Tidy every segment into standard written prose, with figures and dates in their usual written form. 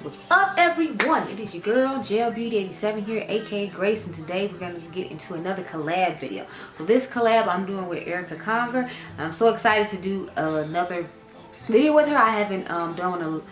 What's up, everyone? It is your girl Gel Beauty 87 here, aka Grace, and today we're going to get into another collab video. So this collab I'm doing with Erica Conger. I'm so excited to do another video with her. I haven't done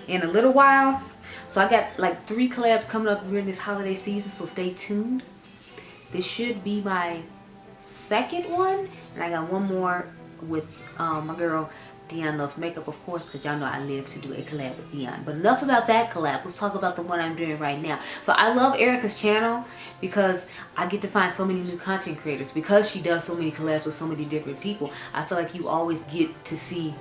in a little while. So I got like 3 collabs coming up during this holiday season, so stay tuned. This should be my second one, and I got one more with my girl Dionluvsmakeup, of course, because y'all know I live to do a collab with Dion. But enough about that collab. Let's talk about the one I'm doing right now. So I love Erica's channel because I get to find so many new content creators. Because she does so many collabs with so many different people, I feel like you always get to see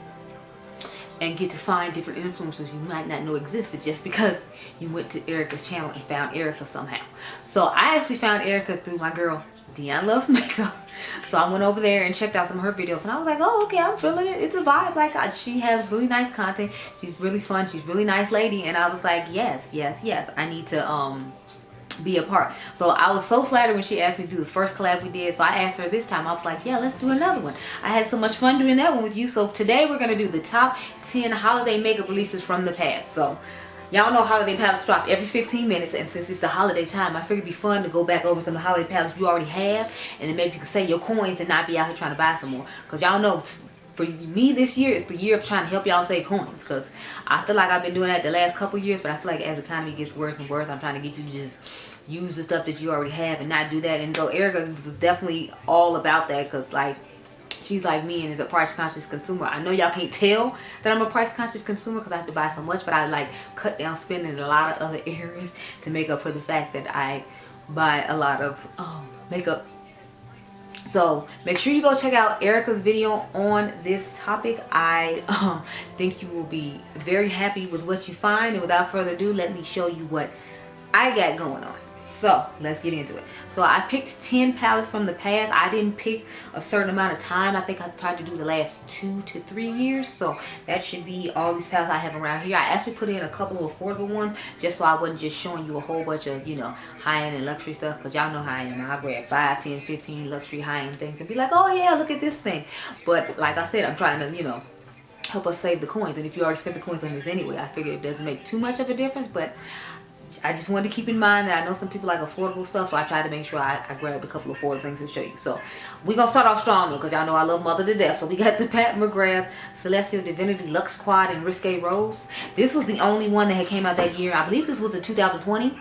and get to find different influencers you might not know existed just because you went to Erica's channel and found Erica somehow. So I actually found Erica through my girl Dionluvsmakeup. So I went over there and checked out some of her videos, and I was like, oh, okay, I'm feeling it. It's a vibe. Like, she has really nice content. She's really fun. She's a really nice lady. And I was like, yes, yes, yes, I need to be a part. So I was so flattered when she asked me to do the first collab we did. So I asked her this time. I was like, yeah, let's do another one. I had so much fun doing that one with you. So today we're going to do the top 10 holiday makeup releases from the past. So y'all know holiday palettes drop every 15 minutes, and since it's the holiday time, I figured it'd be fun to go back over some of the holiday palettes you already have, and then maybe you can save your coins and not be out here trying to buy some more. Because y'all know, for me this year, it's the year of trying to help y'all save coins. Because I feel like I've been doing that the last couple years, but I feel like as the economy gets worse and worse, I'm trying to get you to just use the stuff that you already have and not do that. And so Erica was definitely all about that, because like, she's like me and is a price conscious consumer. I know y'all can't tell that I'm a price conscious consumer because I have to buy so much, but I like cut down spending in a lot of other areas to make up for the fact that I buy a lot of makeup. So make sure you go check out Erica's video on this topic. I think you will be very happy with what you find. And without further ado, let me show you what I got going on. So let's get into it. So I picked 10 palettes from the past. I didn't pick a certain amount of time. I think I tried to do the last 2 to 3 years. So that should be all these palettes I have around here. I actually put in a couple of affordable ones just so I wasn't just showing you a whole bunch of, you know, high-end and luxury stuff. Because y'all know how I am. I'll grab 5, 10, 15 luxury high-end things and be like, oh yeah, look at this thing. But like I said, I'm trying to, you know, help us save the coins. And if you already spent the coins on this anyway, I figured it doesn't make too much of a difference. But I just wanted to keep in mind that I know some people like affordable stuff, so I try to make sure I grabbed a couple of affordable things to show you. So we're going to start off strong though, because y'all know I love Mother to death. So we got the McGrath Celestial Divinity Luxe Quad and Risque Rose. This was the only one that had came out that year. I believe this was the 2020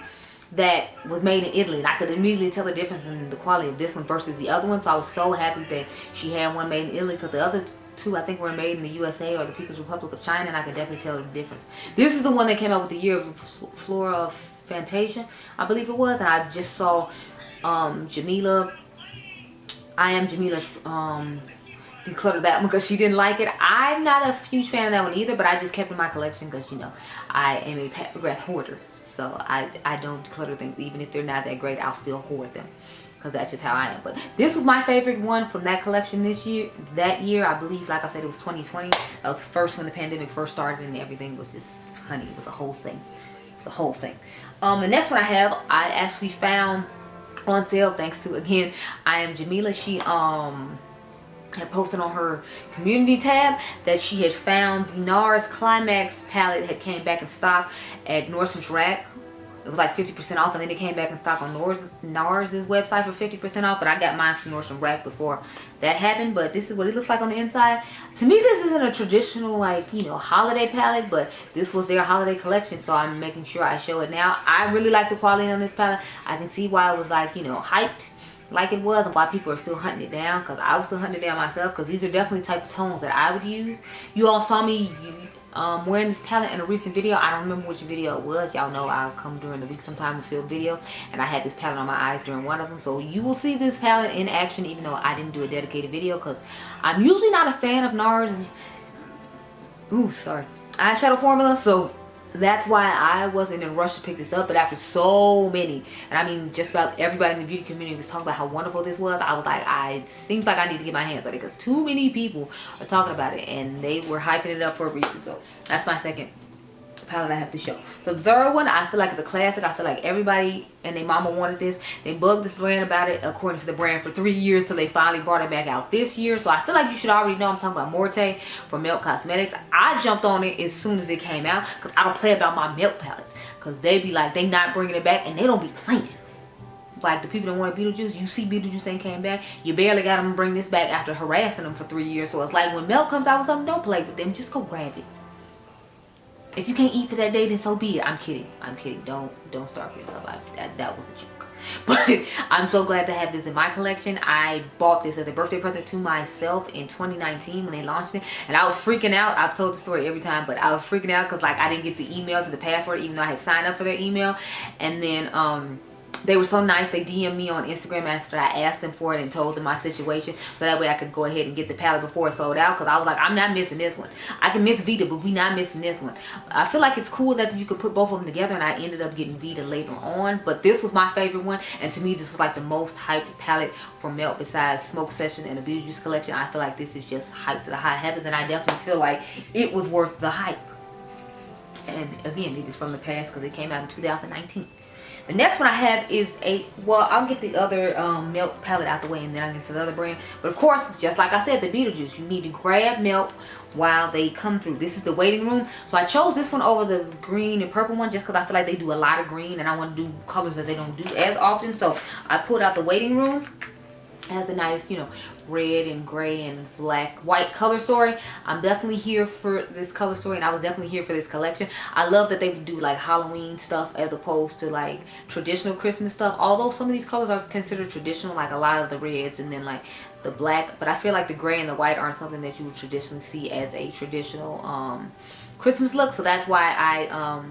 that was made in Italy, and I could immediately tell the difference in the quality of this one versus the other one. So I was so happy that she had one made in Italy, because the other 2 I think were made in the USA or the People's Republic of China, and I could definitely tell the difference. This is the one that came out with the year of Flora Fantasia, I believe it was, and I just saw Jamila, I Am Jamila declutter that one because she didn't like it. I'm not a huge fan of that one either, but I just kept it in my collection because, you know, I am a McGrath hoarder, so I don't declutter things. Even if they're not that great, I'll still hoard them because that's just how I am. But this was my favorite one from that collection this year. That year, I believe, like I said, it was 2020. That was the first when the pandemic first started, and everything was just, honey, it was a whole thing. It's a whole thing. The next one I have, I actually found on sale thanks to, again, I Am Jamila. She had posted on her community tab that she had found the NARS Climax palette had came back in stock at Nordstrom's Rack. It was like 50% off, and then it came back in stock on NARS's website for 50% off. But I got mine from Nordstrom Rack before that happened. But this is what it looks like on the inside. To me, this isn't a traditional, like, you know, holiday palette, but this was their holiday collection, so I'm making sure I show it now. I really like the quality on this palette. I can see why it was, like, you know, hyped like it was, and why people are still hunting it down, because I was still hunting it down myself, because these are definitely type of tones that I would use. You all saw me wearing this palette in a recent video. I don't remember which video it was. Y'all know I'll come during the week sometime and film videos, and I had this palette on my eyes during one of them. So you will see this palette in action, even though I didn't do a dedicated video, because I'm usually not a fan of NARS's eyeshadow formula. So that's why I wasn't in a rush to pick this up. But after so many, and I mean just about everybody in the beauty community was talking about how wonderful this was, I was like, it seems like I need to get my hands on it, because too many people are talking about it, and they were hyping it up for a reason. So that's my second the palette I have to show. So the third one, I feel like it's a classic. I feel like everybody and their mama wanted this. They bugged this brand about it, according to the brand, for 3 years till they finally brought it back out this year. So I feel like you should already know I'm talking about Morte from Mented Cosmetics. I jumped on it as soon as it came out because I don't play about my milk palettes. Because they be like, they not bringing it back and they don't be playing. Like the people that wanted Beetlejuice, you see Beetlejuice ain't came back. You barely got them to bring this back after harassing them for 3 years. So it's like when milk comes out with something, don't play with them. Just go grab it. If you can't eat for that day, then so be it. I'm kidding. I'm kidding. Don't starve yourself. That was a joke. But I'm so glad to have this in my collection. I bought this as a birthday present to myself in 2019 when they launched it. And I was freaking out. I've told the story every time, but I was freaking out because like I didn't get the emails and the password even though I had signed up for their email. And then they were so nice. They DM'd me on Instagram after I asked them for it and told them my situation. So that way I could go ahead and get the palette before it sold out. Because I was like, I'm not missing this one. I can miss Vita, but we not missing this one. I feel like it's cool that you could put both of them together. And I ended up getting Vita later on. But this was my favorite one. And to me, this was like the most hyped palette from Melt besides Smoke Session and the Beauty Juice collection. I feel like this is just hyped to the high heavens. And I definitely feel like it was worth the hype. And again, it is from the past because it came out in 2019. The next one I have is well, I'll get the other Milk palette out the way and then I'll get to the other brand. But of course, just like I said, the Beetlejuice, you need to grab Milk while they come through. This is the waiting room. So I chose this one over the green and purple one just because I feel like they do a lot of green and I want to do colors that they don't do as often. So I pulled out the waiting room. It has a nice, you know, red and gray and black white color story. I'm definitely here for this color story and I was definitely here for this collection. I love that they do like Halloween stuff as opposed to like traditional Christmas stuff, although some of these colors are considered traditional, like a lot of the reds and then like the black, but I feel like the gray and the white aren't something that you would traditionally see as a traditional Christmas look. So that's why I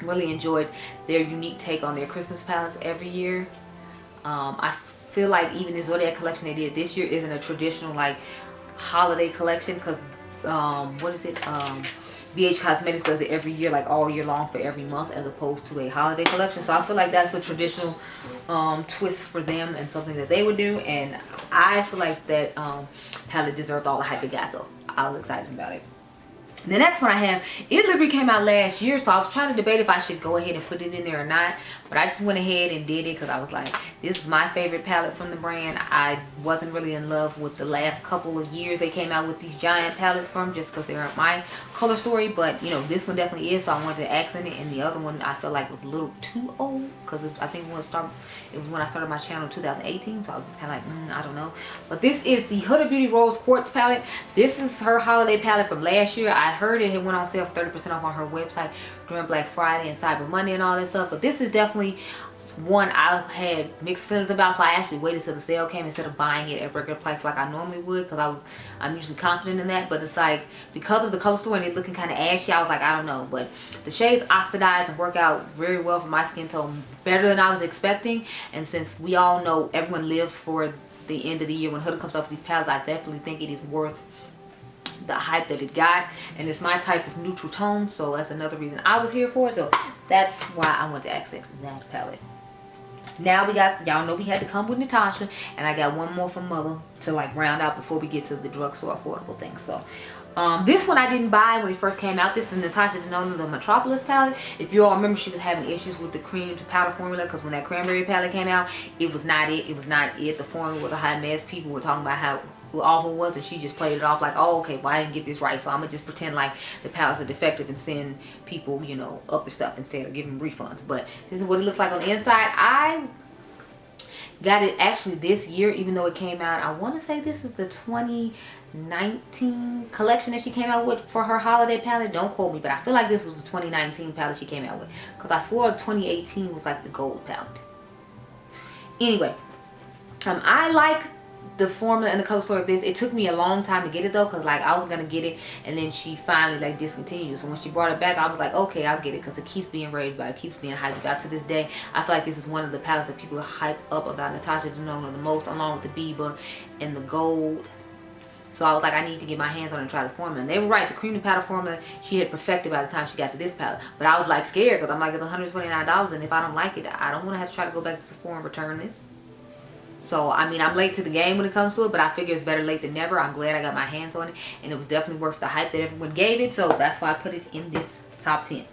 really enjoyed their unique take on their Christmas palettes every year. I feel like even the Zodiac collection they did this year isn't a traditional like holiday collection because what is it, BH Cosmetics does it every year, like all year long for every month, as opposed to a holiday collection. So I feel like that's a traditional twist for them and something that they would do, and I feel like that palette deserved all the hype it got, so I was excited about it. The next one I have, it literally came out last year, so I was trying to debate if I should go ahead and put it in there or not. But I just went ahead and did it because I was like, this is my favorite palette from the brand. I wasn't really in love with the last couple of years they came out with these giant palettes from, just because they aren't my color story. But, you know, this one definitely is, so I wanted to accent it. And the other one I felt like was a little too old because I think it was when I started my channel in 2018. So I was just kind of like, I don't know. But this is the Huda Beauty Rose Quartz palette. This is her holiday palette from last year. I heard it had went on sale for 30% off on her website during Black Friday and Cyber Monday and all that stuff. But this is definitely one I had mixed feelings about, so I actually waited till the sale came instead of buying it at regular price like I normally would, because I'm usually confident in that. But it's like, because of the color story and it looking kind of ashy, I was like, I don't know. But the shades oxidize and work out very well for my skin tone, better than I was expecting. And since we all know everyone lives for the end of the year when Huda comes up with these palettes, I definitely think it is worth the hype that it got, and it's my type of neutral tone, so that's another reason I was here for it. So that's why I went to accent that palette. Now we got, y'all know we had to come with Natasha, and I got one more from Mother to like round out before we get to the drugstore affordable things. So this one I didn't buy when it first came out. This is Natasha Denona, the Metropolis palette. If you all remember, she was having issues with the cream to powder formula, because when that cranberry palette came out, it was not it. It was not it. The formula was a hot mess. People were talking about how awful it was, and she just played it off like, oh, okay, well, I didn't get this right, so I'm gonna just pretend like the palettes are defective and send people, you know, other stuff instead of giving them refunds. But this is what it looks like on the inside. I got it actually this year, even though it came out, I want to say this is the 2019 collection that she came out with for her holiday palette. Don't quote me, but I feel like this was the 2019 palette she came out with, because I swore 2018 was like the gold palette. Anyway, I like the formula and the color story of this. It took me a long time to get it though, because like I was gonna get it and then she finally like discontinued. So when she brought it back, I was like, okay, I'll get it, because it keeps being raved about, it keeps being hyped about. To this day, I feel like this is one of the palettes that people hype up about Natasha Denona the most, along with the Biba and the gold. So I was like, I need to get my hands on it and try the formula. And they were right, the cream and powder formula she had perfected by the time she got to this palette. But I was like scared, because I'm like, it's $129, and if I don't like it, I don't want to have to try to go back to Sephora and return this. So, I mean, I'm late to the game when it comes to it, but I figure it's better late than never. I'm glad I got my hands on it, and it was definitely worth the hype that everyone gave it. So that's why I put it in this top 10.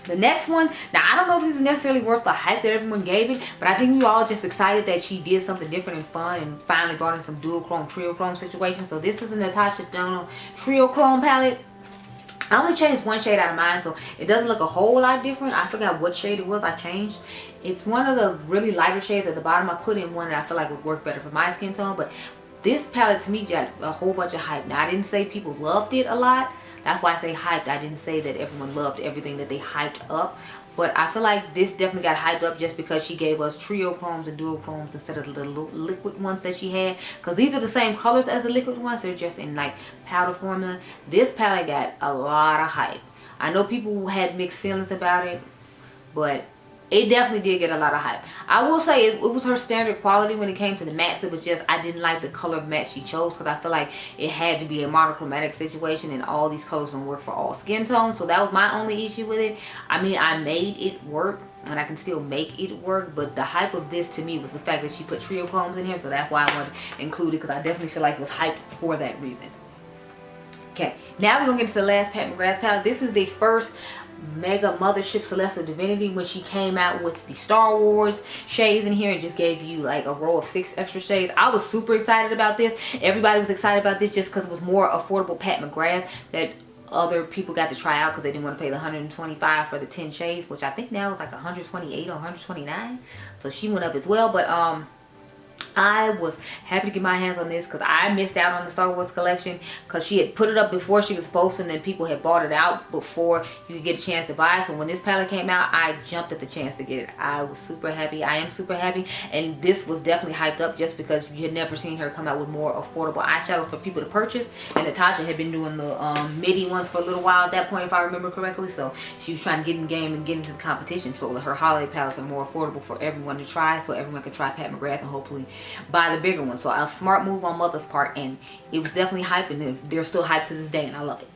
The next one, now I don't know if this is necessarily worth the hype that everyone gave it, but I think we all just excited that she did something different and fun and finally brought in some dual chrome, trio chrome situation. So this is the Natasha Denona Trio Chrome palette. I only changed one shade out of mine, so it doesn't look a whole lot different. I forgot what shade it was I changed. It's one of the really lighter shades at the bottom. I put in one that I feel like would work better for my skin tone, but this palette to me got a whole bunch of hype. Now I didn't say people loved it a lot. That's why I say hyped. I didn't say that everyone loved everything that they hyped up. But I feel like this definitely got hyped up just because she gave us trio chromes and dual chromes instead of the liquid ones that she had. Because these are the same colors as the liquid ones. They're just in like powder formula. This palette got a lot of hype. I know people had mixed feelings about it, but it definitely did get a lot of hype. I will say it was her standard quality when it came to the mattes. It was just I didn't like the color matte she chose because I feel like it had to be a monochromatic situation and all these colors don't work for all skin tones. So that was my only issue with it. I mean, I made it work and I can still make it work, but the hype of this to me was the fact that she put trio chromes in here. So that's why I wanted to include it, because I definitely feel like it was hyped for that reason. Okay, now we're gonna get into the last Pat McGrath palette. This is the first Mega Mothership Celestial Divinity when she came out with the Star Wars shades in here and just gave you like a row of 6 extra shades. I was super excited about this. Everybody was excited about this just because it was more affordable Pat McGrath that other people got to try out because they didn't want to pay the $125 for the 10 shades, which I think now is like 128 or 129. So she went up as well. But I was happy to get my hands on this because I missed out on the Star Wars collection because she had put it up before she was supposed to, and then people had bought it out before you could get a chance to buy it. So when this palette came out, I jumped at the chance to get it. I was super happy. I am super happy, and this was definitely hyped up just because you had never seen her come out with more affordable eyeshadows for people to purchase. And Natasha had been doing the MIDI ones for a little while at that point, if I remember correctly. So she was trying to get in the game and get into the competition so that her holiday palettes are more affordable for everyone to try, so everyone can try Pat McGrath and hopefully buy the bigger one. So a smart move on Mother's part, and it was definitely hype, and they're still hyped to this day, and I love it.